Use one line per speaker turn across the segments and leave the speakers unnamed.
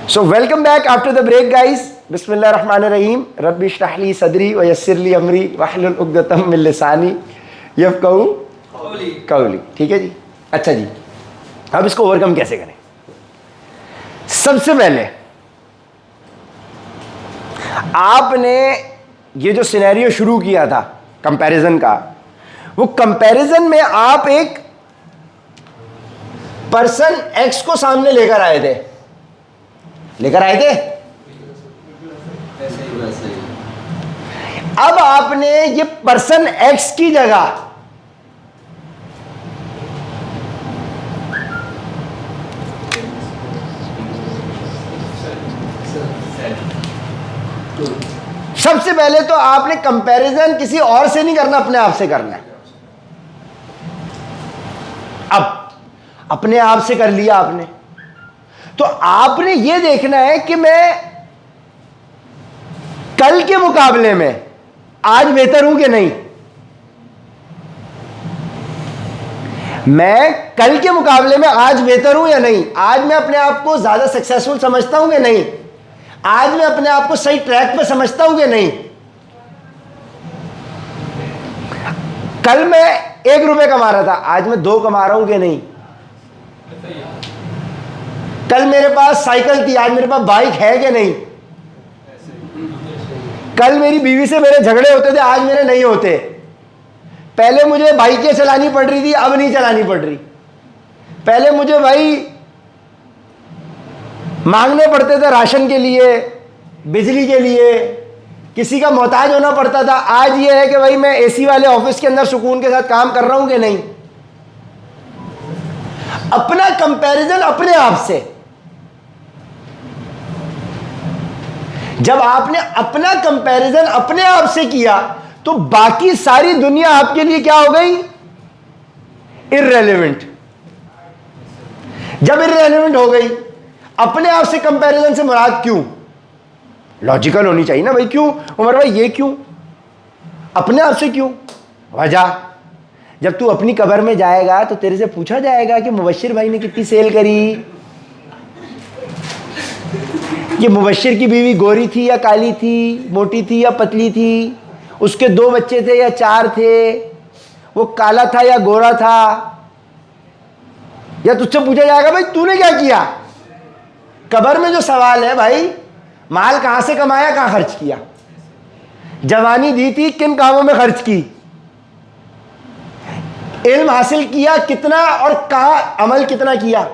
So welcome back after the break, guys. Bismillahirrahmanirrahim. Rabbi shrah li sadri wa yassir li amri wahlul uqdatam min lisani यफ़क़हू क़ौली। ठीक है जी। अच्छा जी, अब इसको overcome कैसे करें? सबसे पहले आपने ये जो सिनेरियो शुरू किया था कंपैरिजन का, वो कंपैरिजन में आप एक पर्सन एक्स को सामने लेकर आए थे। अब आपने ये पर्सन एक्स की जगह सबसे पहले तो आपने कंपैरिजन किसी और से नहीं करना, अपने आप से करना है। अब अपने आप से कर लिया आपने, तो आपने यह देखना है कि मैं कल के मुकाबले में आज बेहतर हूं कि नहीं। मैं कल के मुकाबले में आज बेहतर हूं या नहीं। आज मैं अपने आप को ज्यादा सक्सेसफुल समझता हूं कि नहीं। आज मैं अपने आप को सही ट्रैक पे समझता हूं कि नहीं। कल मैं 1 रुपए कमा रहा था, आज मैं 2 कमा रहा हूं कि नहीं। कल मेरे पास साइकिल थी, आज मेरे पास बाइक है कि नहीं। कल मेरी बीवी से मेरे झगड़े होते थे, आज मेरे नहीं होते। पहले मुझे बाइकें चलानी पड़ रही थी, अब नहीं चलानी पड़ रही। पहले मुझे भाई मांगने पड़ते थे राशन के लिए, बिजली के लिए, किसी का मोहताज होना पड़ता था। आज ये है कि भाई मैं एसी वाले ऑफिस के अंदर सुकून के साथ काम कर रहा हूं कि नहीं। अपना कंपैरिजन अपने आप से, जब आपने अपना कंपैरिजन अपने आप से किया तो बाकी सारी दुनिया आपके लिए क्या हो गई? इररेलेवेंट। जब इररेलेवेंट हो गई, अपने आप से कंपैरिजन से मुराद क्यों? लॉजिकल होनी चाहिए ना भाई। क्यों उमर भाई, ये क्यों? अपने आप से क्यों? वजह, जब तू अपनी कब्र में जाएगा तो तेरे से पूछा जाएगा कि मुबश्शिर भाई ने कितनी सेल करी, ये मुबश्शिर की बीवी गोरी थी या काली थी, मोटी थी या पतली थी, उसके 2 बच्चे थे या 4 थे, वो काला था या गोरा था। या तुझसे पूछा जाएगा भाई तूने क्या किया। कब्र में जो सवाल है भाई, माल कहां से कमाया, कहां खर्च किया, जवानी दी थी किन कामों में खर्च की, इल्म हासिल किया कितना और कहां अमल कितना किया।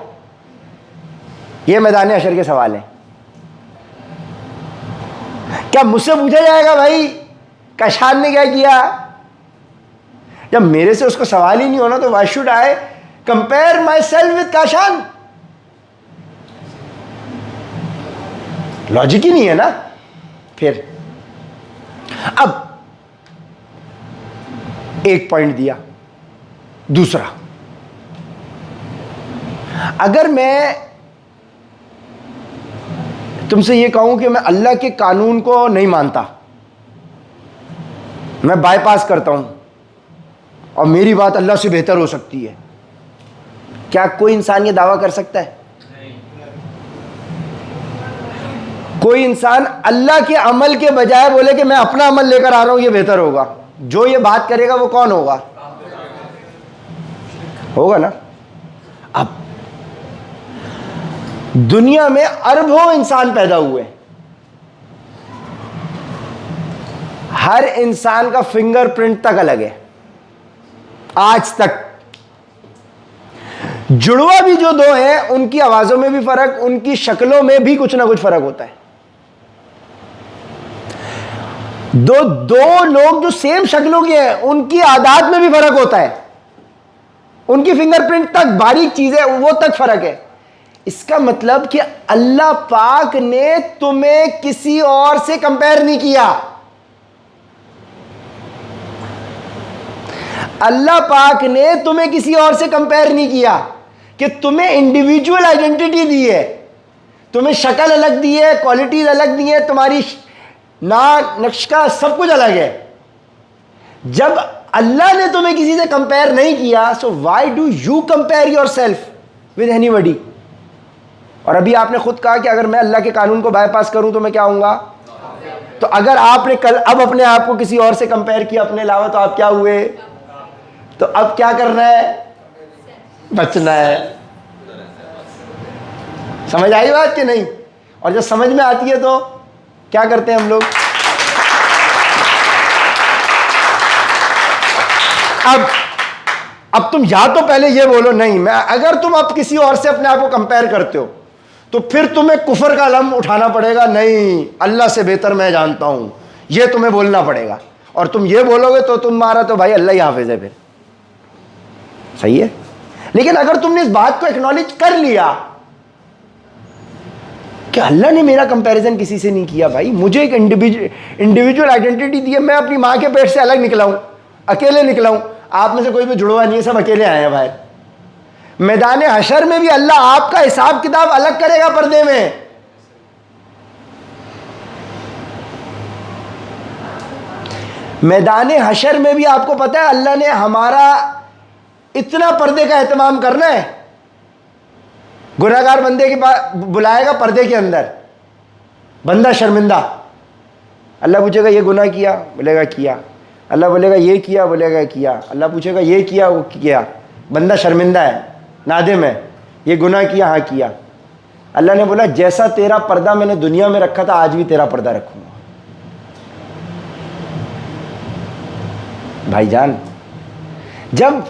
यह मैदान हशर के सवाल है। क्या मुझसे पूछा जाएगा भाई काशान ने क्या किया? जब मेरे से उसको सवाल ही नहीं होना तो why should I compare myself with Kashan. Logic ही नहीं है ना। फिर अब एक पॉइंट दिया। दूसरा, अगर मैं तुमसे यह कहूं कि मैं अल्लाह के कानून को नहीं मानता, मैं बाईपास करता हूं और मेरी बात अल्लाह से बेहतर हो सकती है, क्या कोई इंसान यह दावा कर सकता है? कोई इंसान अल्लाह के अमल के बजाय बोले कि मैं अपना अमल लेकर आ रहा हूं, यह बेहतर होगा, जो ये बात करेगा वो कौन होगा? होगा ना। अब दुनिया में अरबों इंसान पैदा हुए, हर इंसान का फिंगरप्रिंट तक अलग है। आज तक जुड़वा भी जो 2 हैं, उनकी आवाजों में भी फर्क, उनकी शक्लों में भी कुछ ना कुछ फर्क होता है। दो लोग जो सेम शक्लों के हैं, उनकी आदत में भी फर्क होता है, उनकी फिंगरप्रिंट तक, बारीक चीजें वो तक फर्क है। इसका मतलब कि अल्लाह पाक ने तुम्हें किसी और से कंपेयर नहीं किया। अल्लाह पाक ने तुम्हें किसी और से कंपेयर नहीं किया कि तुम्हें इंडिविजुअल आइडेंटिटी दी है, तुम्हें शक्ल अलग दी है, क्वालिटीज अलग दी है, तुम्हारी नक्शा सब कुछ अलग है। जब अल्लाह ने तुम्हें किसी से कंपेयर नहीं किया, so why do you compare yourself with anybody? और अभी आपने खुद कहा कि अगर मैं अल्लाह के कानून को बाईपास करूं तो मैं क्या होऊंगा। तो अगर आपने कल अब अपने आप को किसी और से कंपेयर किया अपने अलावा, तो आप क्या हुए। तो अब क्या करना है, बचना है। समझ आई बात कि नहीं। और जब समझ में आती है तो क्या करते हैं हम लोग। अब तुम या तो पहले ये बोलो नहीं, मैं अगर तुम अब किसी और से अपने आप को कंपेयर करते हो तो फिर तुम्हें कुफर का अलम उठाना पड़ेगा, नहीं अल्लाह से बेहतर मैं जानता हूं, ये तुम्हें बोलना पड़ेगा। और तुम ये बोलोगे तो तुम्हारा तो भाई अल्लाह ही हाफिज है फिर, सही है। लेकिन अगर तुमने इस बात को एक्नॉलेज कर लिया कि अल्लाह ने मेरा कंपैरिजन किसी से नहीं किया, भाई मुझे एक इंडिविजुअल आइडेंटिटी दी है, मैं अपनी माँ के पेट से अलग निकला हूं, अकेले निकला हूं। आप में से कोई भी जुड़वा नहीं है, सब अकेले आए हैं बाहर। मैदान हशर में भी अल्लाह आपका हिसाब किताब अलग करेगा पर्दे में। मैदान हशर में भी आपको पता है अल्लाह ने हमारा इतना पर्दे का एहतमाम करना है। गुनाहगार बंदे के पास बुलाएगा पर्दे के अंदर, बंदा शर्मिंदा, अल्लाह पूछेगा ये गुनाह किया, बोलेगा किया। अल्लाह बोलेगा ये किया, बोलेगा किया। अल्लाह पूछेगा ये किया, वो किया। बंदा शर्मिंदा है, नादिम है, ये गुनाह किया, हाँ किया। अल्लाह ने बोला जैसा तेरा पर्दा मैंने दुनिया में रखा था आज भी तेरा पर्दा रखूंगा। भाईजान, जब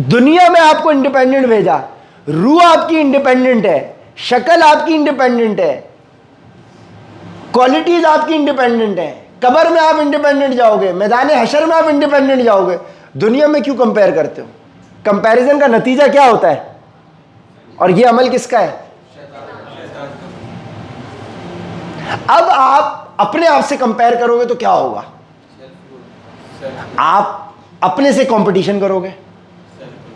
दुनिया में आपको इंडिपेंडेंट भेजा, रूह आपकी इंडिपेंडेंट है, शक्ल आपकी इंडिपेंडेंट है, क्वालिटीज आपकी इंडिपेंडेंट है, कब्र में आप इंडिपेंडेंट जाओगे, मैदान हशर में आप इंडिपेंडेंट जाओगे, दुनिया में क्यों कंपेयर करते हो। कंपैरिजन का नतीजा क्या होता है, और ये अमल किसका है। अब आप अपने आप से कंपेयर करोगे तो क्या होगा, आप अपने से कंपटीशन करोगे।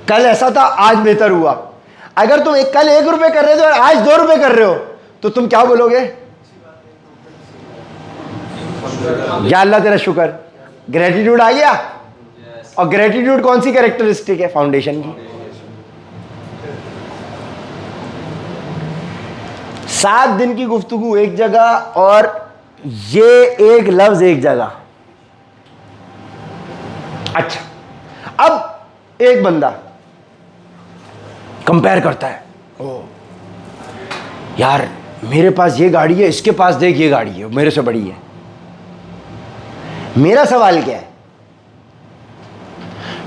कल ऐसा था, आज बेहतर हुआ। अगर तुम कल 1 रुपए कर रहे थे और आज 2 रुपए कर रहे हो तो तुम क्या बोलोगे, या अल्लाह तेरा शुक्र। ग्रेटिट्यूड आ गया। और ग्रेटिट्यूड कौन सी कैरेक्टरिस्टिक है, फाउंडेशन की। 7 दिन की गुफ्तगू एक जगह और ये एक लफ्ज एक जगह। अच्छा, अब एक बंदा कंपेयर करता है, ओ यार मेरे पास ये गाड़ी है, इसके पास देख ये गाड़ी है, मेरे से बड़ी है। मेरा सवाल क्या है,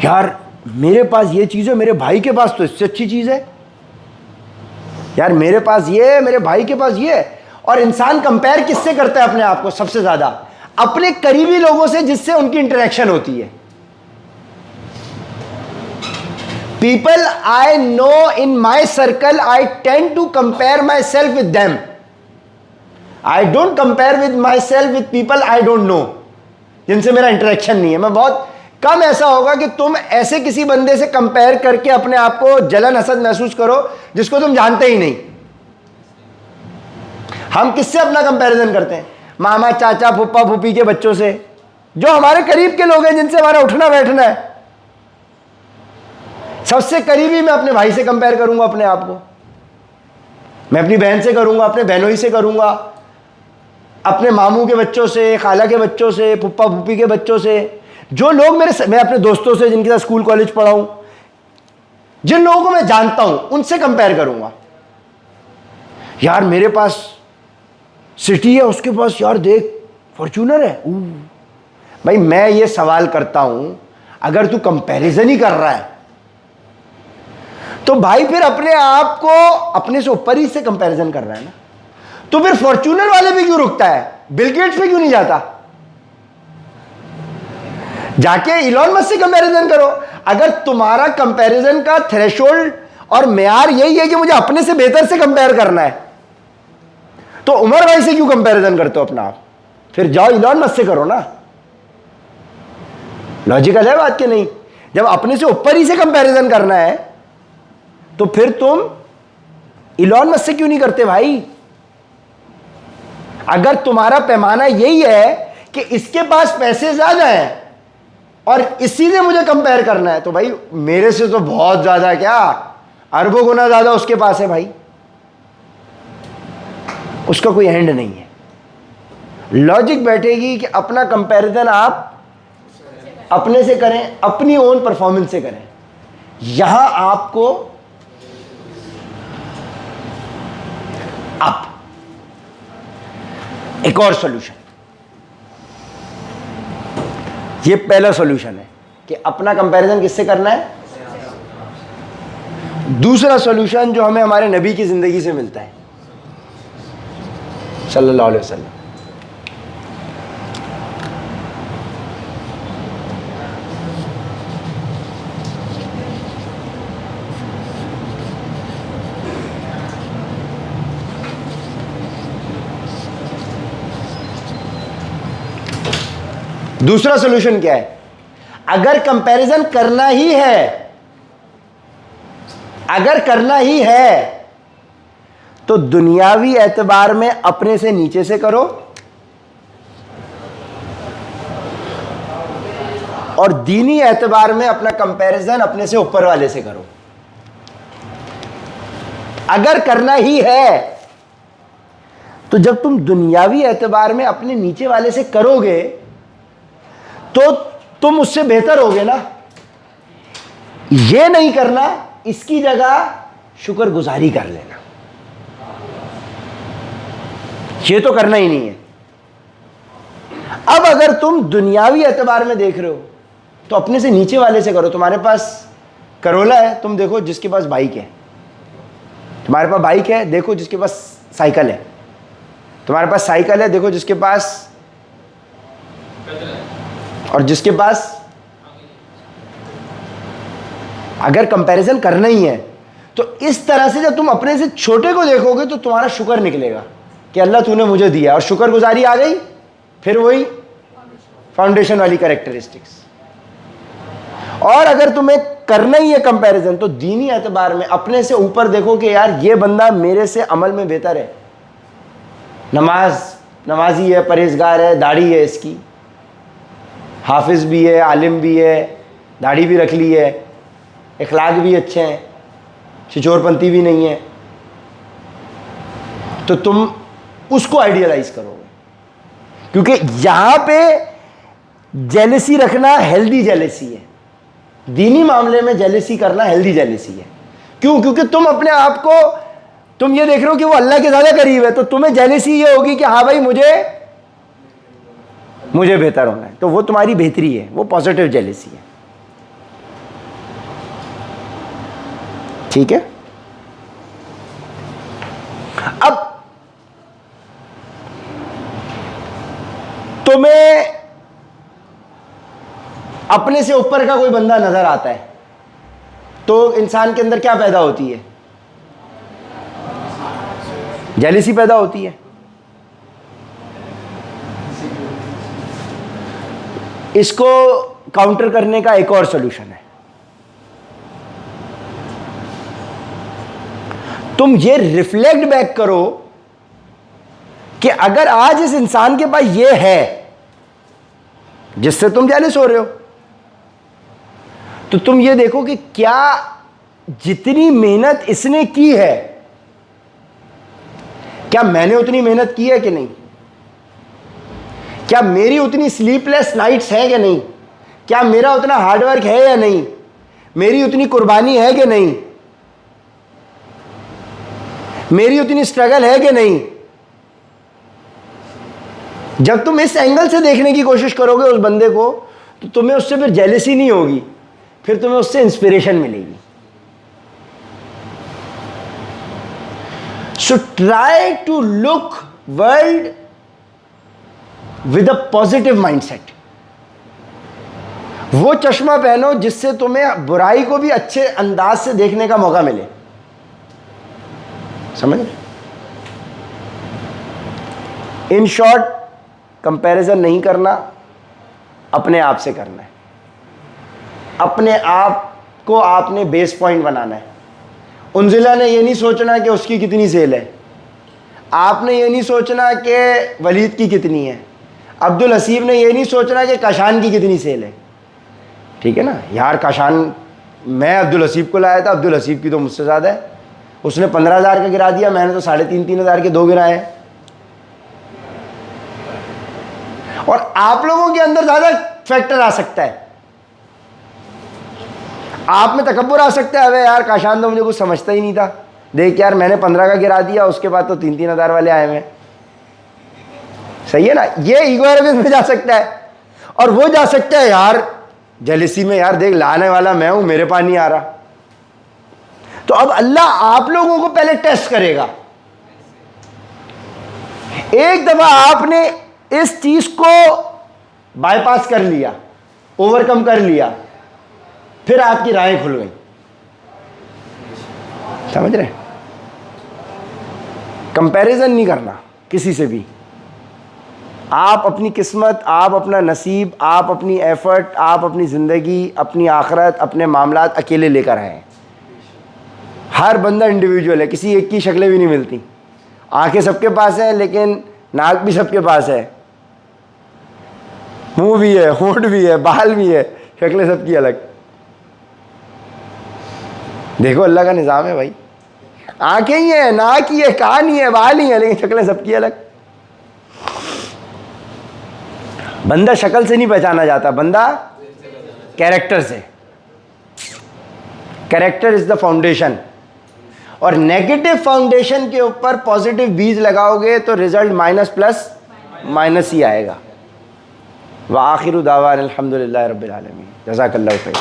यार मेरे पास ये चीज है, मेरे भाई के पास तो इससे अच्छी चीज है। यार मेरे पास ये है, मेरे भाई के पास ये है। और इंसान कंपेयर किससे करता है अपने आप को सबसे ज्यादा, अपने करीबी लोगों से जिससे उनकी इंटरेक्शन होती है। People I know in my circle, I tend to compare myself with them. I don't compare with myself with people I don't know, जिनसे मेरा इंटरेक्शन नहीं है। मैं बहुत कम ऐसा होगा कि तुम ऐसे किसी बंदे से कंपेयर करके अपने आप को जलन हसद महसूस करो जिसको तुम जानते ही नहीं। हम किससे अपना कंपैरिजन करते हैं, मामा चाचा फूफा फूफी के बच्चों से, जो हमारे करीब के लोग हैं, जिनसे हमारा उठना बैठना है। सबसे करीबी मैं अपने भाई से कंपेयर करूंगा अपने आप को, मैं अपनी बहन से करूंगा, अपने बहनोई से करूंगा, अपने मामू के बच्चों से, खाला के बच्चों से, फुप्पा फूफी के बच्चों से, जो लोग मैं अपने दोस्तों से जिनके साथ स्कूल कॉलेज पढ़ा हूं, जिन लोगों को मैं जानता हूं उनसे कंपेयर करूंगा। यार मेरे पास सिटी है, उसके पास यार देख फॉर्च्यूनर है। भाई मैं ये सवाल करता हूं, अगर तू कंपैरिजन ही कर रहा है तो भाई फिर अपने आप को अपने से ऊपर ही से कंपैरिजन कर रहा है ना। तो फिर फॉर्च्यूनर वाले भी क्यों रुकता है, बिल गेट्स पे क्यों नहीं जाता, जाके इलॉन मस्क से कंपैरिजन करो। अगर तुम्हारा कंपैरिजन का थ्रेशोल्ड और मेयार यही है कि मुझे अपने से बेहतर से कंपेयर करना है, तो उमर भाई से क्यों कंपैरिजन करते हो अपना आप, फिर जाओ इलॉन मस्क से करो ना। लॉजिकल है बात कि नहीं। जब अपने से ऊपर ही से कंपैरिजन करना है तो फिर तुम इलॉन मस्क से क्यों नहीं करते भाई। अगर तुम्हारा पैमाना यही है कि इसके पास पैसे ज्यादा हैं और इसी से मुझे कंपेयर करना है, तो भाई मेरे से तो बहुत ज्यादा, क्या अरबों गुना ज्यादा उसके पास है भाई। उसका कोई एंड नहीं है। लॉजिक बैठेगी कि अपना कंपैरिजन आप अपने से करें, अपनी ओन परफॉर्मेंस से करें। यहां आपको अब एक और सॉल्यूशन, ये पहला सॉल्यूशन है कि अपना कंपैरिजन किससे करना है। दूसरा सॉल्यूशन जो हमें हमारे नबी की जिंदगी से मिलता है सल्लल्लाहु अलैहि वसल्लम। दूसरा सॉल्यूशन क्या है? अगर कंपैरिजन करना ही है, अगर करना ही है तो दुनियावी एतबार में अपने से नीचे से करो और दीनी एतबार में अपना कंपैरिजन अपने से ऊपर वाले से करो। अगर करना ही है तो जब तुम दुनियावी एतबार में अपने नीचे वाले से करोगे तो तुम उससे बेहतर होगे ना। ये नहीं करना, इसकी जगह शुक्रगुजारी कर लेना। ये तो करना ही नहीं है। अब अगर तुम दुनियावी एतबार में देख रहे हो तो अपने से नीचे वाले से करो। तुम्हारे पास करोला है, तुम देखो जिसके पास बाइक है। तुम्हारे पास बाइक है, देखो जिसके पास साइकिल है। तुम्हारे पास साइकिल है, देखो जिसके पास, और जिसके पास। अगर कंपैरिजन करना ही है तो इस तरह से जब तुम अपने से छोटे को देखोगे तो तुम्हारा शुक्र निकलेगा कि अल्लाह तूने मुझे दिया, और शुक्रगुजारी आ गई, फिर वही फाउंडेशन वाली कैरेक्टरिस्टिक्स। और अगर तुम्हें करना ही है कंपैरिजन तो दीनी एतबार में अपने से ऊपर देखो कि यार ये बंदा मेरे से अमल में बेहतर है, नमाजी है, परहेजगार है, दाढ़ी है इसकी, हाफिज भी है, आलिम भी है, दाढ़ी भी रख ली है, इखलाक भी अच्छे हैं, छिछोरपंती भी नहीं है, तो तुम उसको आइडियलाइज करोगे। क्योंकि यहां पे जेलसी रखना हेल्दी जेलसी है। दीनी मामले में जेलसी करना हेल्दी जेलसी है। क्यों? क्योंकि तुम अपने आप को, तुम ये देख रहे हो कि वो अल्लाह के ज्यादा करीब है, तो तुम्हें जेलसी ये होगी कि हाँ भाई मुझे बेहतर होना है, तो वो तुम्हारी बेहतरी है, वो पॉजिटिव जेलसी है। ठीक है। अब तुम्हें अपने से ऊपर का कोई बंदा नजर आता है तो इंसान के अंदर क्या पैदा होती है? जेलसी पैदा होती है। इसको काउंटर करने का एक और सॉल्यूशन है। तुम ये रिफ्लेक्ट बैक करो कि अगर आज इस इंसान के पास ये है जिससे तुम जेलस हो रहे हो, तो तुम ये देखो कि क्या जितनी मेहनत इसने की है, क्या मैंने उतनी मेहनत की है कि नहीं? क्या मेरी उतनी स्लीपलेस नाइट्स हैं कि नहीं? क्या मेरा उतना हार्डवर्क है या नहीं? मेरी उतनी कुर्बानी है कि नहीं? मेरी उतनी स्ट्रगल है कि नहीं? जब तुम इस एंगल से देखने की कोशिश करोगे उस बंदे को, तो तुम्हें उससे फिर जेलसी नहीं होगी, फिर तुम्हें उससे इंस्पिरेशन मिलेगी। So try to look world with a positive mindset. वो चश्मा पहनो जिससे तुम्हें बुराई को भी अच्छे अंदाज से देखने का मौका मिले। समझ? इन शॉर्ट, कंपैरिजन नहीं करना, अपने आप से करना है। अपने आप को आपने बेस पॉइंट बनाना है। उन्जिला ने यह नहीं सोचना कि उसकी कितनी सेल है, आपने ये नहीं सोचना कि वलीद की कितनी है, अब्दुल हसीब ने यह नहीं सोचना कि काशान की कितनी सेल है। ठीक है ना यार, काशान, मैं अब्दुल हसीब को लाया था, अब्दुल हसीब की तो मुझसे ज़्यादा है, उसने 15,000 का गिरा दिया, मैंने तो 3,500-3,000 के 2 गिराए हैं। और आप लोगों के अंदर ज़्यादा फैक्टर आ सकता है, आप में तकब्बुर आ सकता है, अबे यार काशान तो मुझे कुछ समझता ही नहीं था, देख यार मैंने 15 का गिरा दिया, उसके बाद तो 3-3 हज़ार वाले आए हुए। सही है ना, ये ईगो एरोगेंस में जा सकता है। और वो जा सकता है यार जेलिसी में, यार देख लाने वाला मैं हूं, मेरे पास नहीं आ रहा। तो अब अल्लाह आप लोगों को पहले टेस्ट करेगा। एक दफा आपने इस चीज को बाईपास कर लिया, ओवरकम कर लिया, फिर आपकी राहें खुल गई। समझ रहे? कंपैरिजन नहीं करना किसी से भी। आप अपनी किस्मत, आप अपना नसीब, आप अपनी एफर्ट, आप अपनी ज़िंदगी, अपनी आखिरत, अपने मामलात अकेले लेकर आए। हर बंदा इंडिविजुअल है, किसी एक की शक्लें भी नहीं मिलती। आंखें सबके पास हैं लेकिन नाक भी सबके पास है, मुंह भी है, होंठ भी है, बाल भी है, शक्लें सबकी अलग। देखो अल्लाह का निज़ाम है भाई, आंखें ही है, नाक ही है, कान ही है, बाल ही है, लेकिन शक्लें सबकी अलग। बंदा शक्ल से नहीं पहचाना जाता, बंदा कैरेक्टर से। कैरेक्टर इज द फाउंडेशन, और नेगेटिव फाउंडेशन के ऊपर पॉजिटिव बीज लगाओगे तो रिजल्ट माइनस प्लस माइनस ही आएगा। व आखिरु दावाना अल्हम्दुलिल्लाहि रब्बिल आलमीन। जज़ाकल्लाहु खैर।